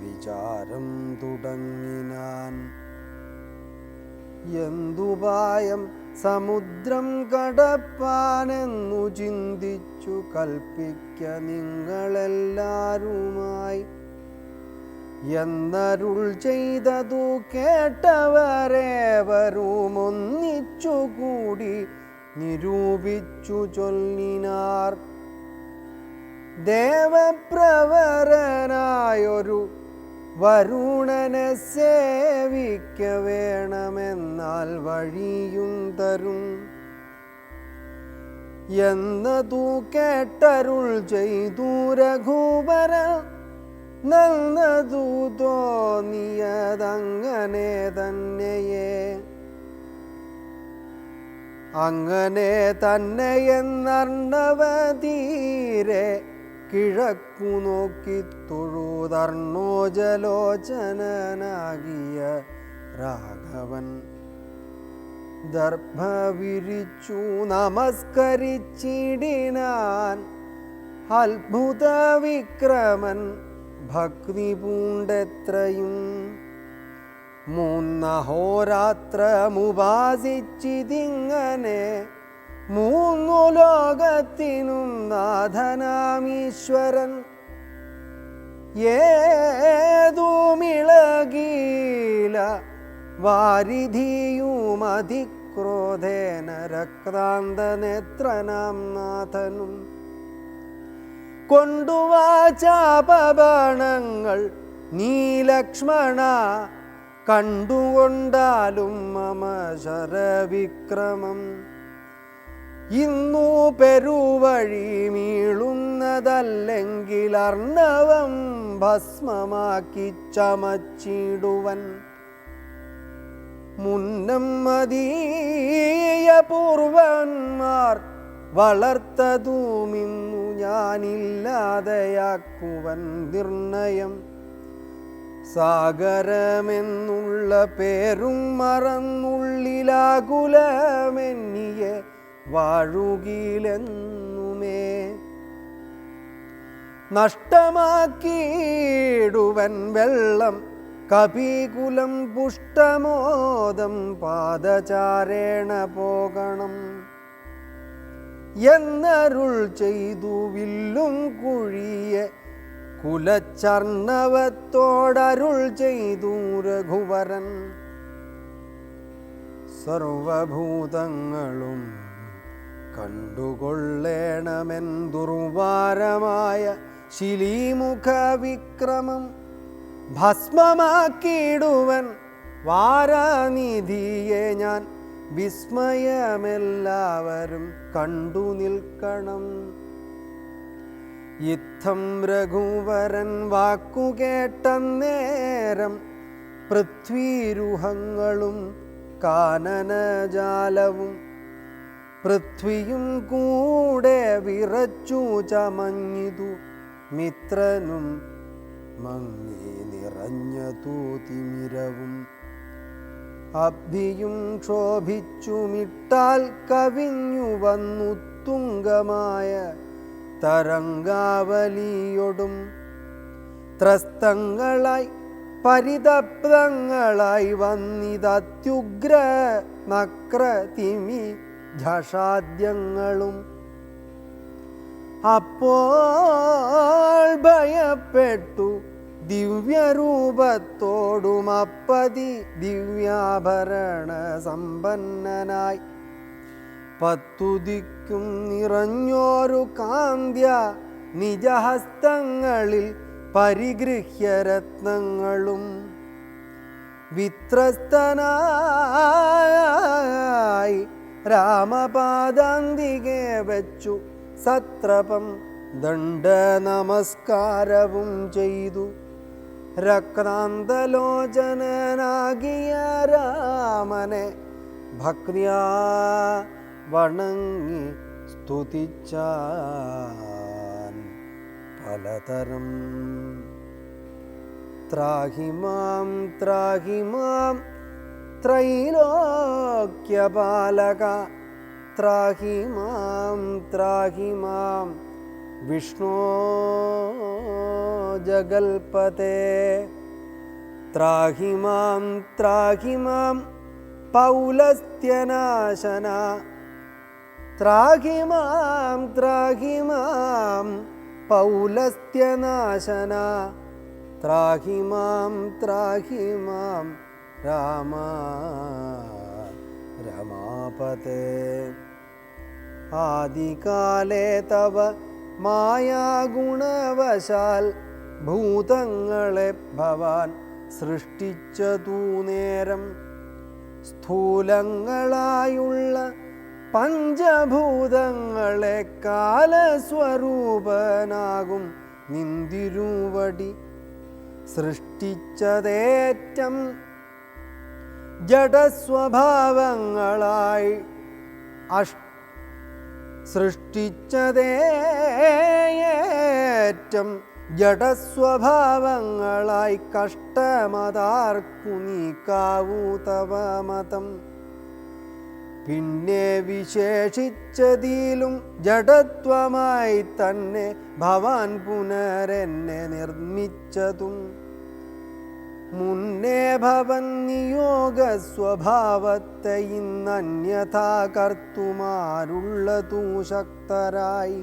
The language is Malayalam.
വിചാരം തുടങ്ങിനാൻ. എന്തുപായം സമുദ്രം കടപ്പാനെന്നു ചിന്തിച്ചു കൽപ്പിക്ക നിങ്ങളെല്ലാരുമായി എന്നരുൾ ചെയ്തതു കേട്ടവരേവരും ഒന്നിച്ചുകൂടി നിരൂപിച്ചു ചൊല്ലിനാർ. ദേവപ്രവരനായൊരു വരുണനെ സേവിക്ക വേണമെന്നാൽ വഴിയും തരും എന്നതു കേട്ടരുൾ ചെയ്തു രഘുവരൻ. നന്നതു തോന്നിയതങ്ങനെ തന്നെയേ. അങ്ങനെ തന്നെയെന്നർണവതീരെ കിഴക്കു നോക്കി തൊഴുതർണോജലോചനനാകിയ രാഘവൻ ദർഭ വിരിച്ചു നമസ്കരിച്ചിടിനാൻ. അത്ഭുത വിക്രമൻ ഭക്തി പൂണ്ടെത്രയും മൂന്നഹോരാത്രമുപാസിച്ചിതിങ്ങനെ മൂന്നു ലോകത്തിനും നാഥനാമീശ്വരൻ. ഏതുമിളകീല വാരിധിയുമതിക്രോധേന രക്താന്തനേത്രനാം നാഥനും കൊണ്ടുവാചാപബാണങ്ങൾ നീ ലക്ഷ്മണ കണ്ടുകൊണ്ടാലും മമ ശരവിക്രമം. ഇന്നു പെരുവഴി മീളുന്നതല്ലെങ്കിൽ അർണവം ഭസ്മമാക്കി ചമച്ചിടുവൻ. മുന്നം മദീയ പൂർവന്മാർ വളർത്തതുമിന്നു ഞാനില്ലാതെയാക്കുവൻ നിർണയം. സാഗരമെന്നുള്ള പേരും മറന്നുള്ളിലാകുലമെന്നിയെ വാഴുകിലെന്നുമേ. നഷ്ടമാക്കിയിടുവൻ വെള്ളം കപികുലം പുഷ്ടമോദം പാദചാരേണ പോകണം എന്നരുൾ ചെയ്തു വില്ലും കുഴിയെ കുലച്ചർണവത്തോടരുൾ ചെയ്തു രഘുവരൻ. സർവഭൂതങ്ങളും കണ്ടുകൊള്ളേണമെൻ ദുർവാരമായ ശിലീമുഖ വിക്രമം. ഭസ്മമാക്കിയിടുവൻ വാരാനിധിയെ ഞാൻ വിസ്മയമെല്ലാവരും കണ്ടു നിൽക്കണം. ഇത്തം രഘുവരൻ വാക്കുകേട്ടന്നേരം പൃഥ്വീരുഹങ്ങളും കാനനജാലവും പൃഥ്വിയും കൂടെ വിറച്ചു ചമഞ്ഞിതു. മിത്രനും മങ്ങി നിറഞ്ഞതു തിമിരവും അബ്ധിയും ക്ഷോഭിച്ചുമിട്ടാൽ കവിഞ്ഞു വന്നു തുങ്കമായ തരംഗാവലിയൊടും ത്രസ്തങ്ങളായി പരിതപ്തങ്ങളായി വന്നിതത്യുഗ്ര നക്ര തിമി ഝഷാദ്യങ്ങളും. അപ്പോൾ ഭയപ്പെട്ടു ദിവ്യരൂപത്തോടും അപ്പതി ദിവ്യാഭരണ സമ്പന്നനായി പത്തുദിക്കും നിറഞ്ഞോരു കാന്ത്യ നിജഹസ്തങ്ങളിൽ പരിഗൃഹ്യ രത്നങ്ങളും വിത്രസ്തനായി രാമപാദാന്തികെ വെച്ചു സത്രപം ദണ്ഡ നമസ്കാരവും ചെയ്തു. രക്താന്തലോചനനാകിയ രാമനെ ഭക്തിയാ വണങ്ങി സ്തുതിച്ചാൻ പലതരം. ത്രാഹിമാം ത്രാഹിമാം ത്രൈലോക്യപാലക ത്രാഹിമാം ത്രാഹിമാം വിഷ്ണോ ജഗൽപതേ ത്രാഹി മാം പൗലസ്ത്യനാശന ത്രാഹി മാം പൗലസ്ത്യനാശന ത്രാഹി മാം രാമ രമാപതേ ആദികാലേ തവ മായാഗുണവശാൽ ഭൂതങ്ങളെ ഭവാൻ സൃഷ്ടിച്ചതു നേരം സ്ഥൂലങ്ങളായുള്ള പഞ്ചഭൂതങ്ങളെ കാലസ്വരൂപനാകും നിന്തിരുവടി സൃഷ്ടിച്ചതേറ്റം ജഡസ്വഭാവങ്ങളായി സൃഷ്ടിച്ചതേറ്റം ജഡസ്വഭാവങ്ങളായി കഷ്ടമതാർക്കു നീക്കാവൂ തവ മതം പിന്നെ വിശേഷിച്ചതിലും ജഡത്വമായി തന്നെ ഭവാൻ പുനരെന്നെ നിർമ്മിച്ചതും മുന്നേ ഭവൻ നിയോഗ സ്വഭാവത്തെ ഇന്നന്യഥാ കർത്തുമാരുള്ളതു ശക്തരായി